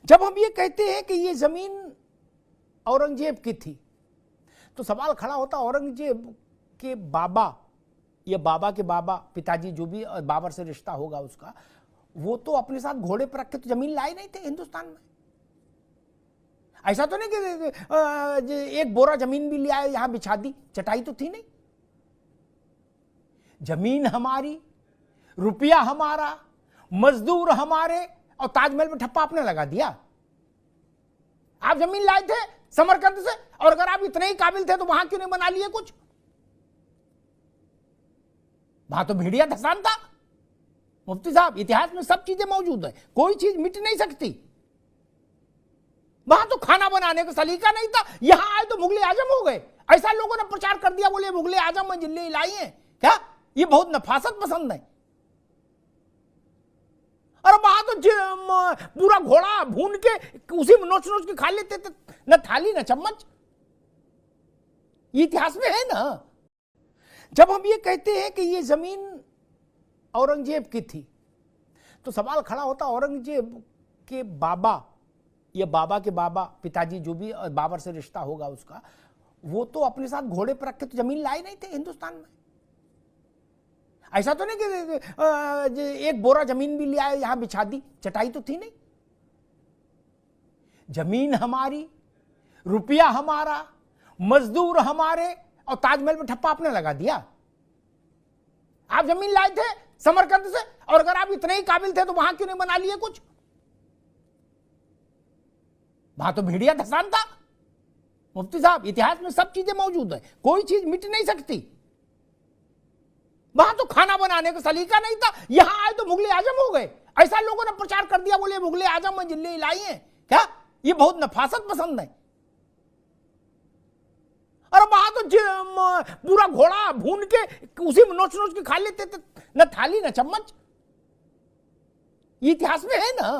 जब हम ये कहते हैं कि ये जमीन औरंगजेब की थी, तो सवाल खड़ा होता औरंगजेब के बाबा या बाबा के बाबा, पिताजी जो भी बाबर से रिश्ता होगा उसका, वो तो अपने साथ घोड़े पर रख के तो जमीन लाए नहीं थे हिंदुस्तान में। ऐसा तो नहीं कि एक बोरा जमीन भी ले आए यहां बिछा दी, चटाई तो थी नहीं। जमीन हमारी, रुपया हमारा, मजदूर हमारे, और ताजमहल में ठप्पा आपने लगा दिया। आप जमीन लाए थे समरकंद से, और अगर आप इतने ही काबिल थे तो वहां क्यों नहीं बना लिए कुछ? वहां तो भेड़िया धसान था। मुफ्ती साहब, इतिहास में सब चीजें मौजूद है, कोई चीज मिट नहीं सकती। वहां तो खाना बनाने का सलीका नहीं था, यहां आए तो मुगले आजम हो गए। ऐसा लोगों ने प्रचार कर दिया, बोले मुगले आजम में जिले लाई हैं क्या, ये बहुत नफासत पसंद है। और वहां तो पूरा घोड़ा भून के उसी में नोच नोच के खा लेते थे, न थाली न चम्मच। ये इतिहास में है ना। जब हम ये कहते हैं कि ये जमीन औरंगजेब की थी, तो सवाल खड़ा होता औरंगजेब के बाबा या बाबा के बाबा, पिताजी जो भी बाबर से रिश्ता होगा उसका, वो तो अपने साथ घोड़े पर रख के तो जमीन लाए नहीं थे हिंदुस्तान में। ऐसा तो नहीं कि एक बोरा जमीन भी ले आए यहां बिछा दी, चटाई तो थी नहीं। जमीन हमारी, रुपया हमारा, मजदूर हमारे, और ताजमहल में ठप्पा आपने लगा दिया। आप जमीन लाए थे समरकंद से, और अगर आप इतने ही काबिल थे तो वहां क्यों नहीं बना लिए कुछ? वहां तो भेड़िया धसान था। मुफ्ती साहब, इतिहास में सब चीजें मौजूद है, कोई चीज मिट नहीं सकती। वहां तो खाना बनाने का सलीका नहीं था, यहां आए तो मुगले आजम हो गए। ऐसा लोगों ने प्रचार कर दिया, बोले मुगले आजम में जिले लाई हैं क्या, ये बहुत नफासत पसंद है। और वहां तो पूरा घोड़ा भून के उसी में नोच नोच के खा लेते थे, न थाली न चम्मच। ये इतिहास में है ना।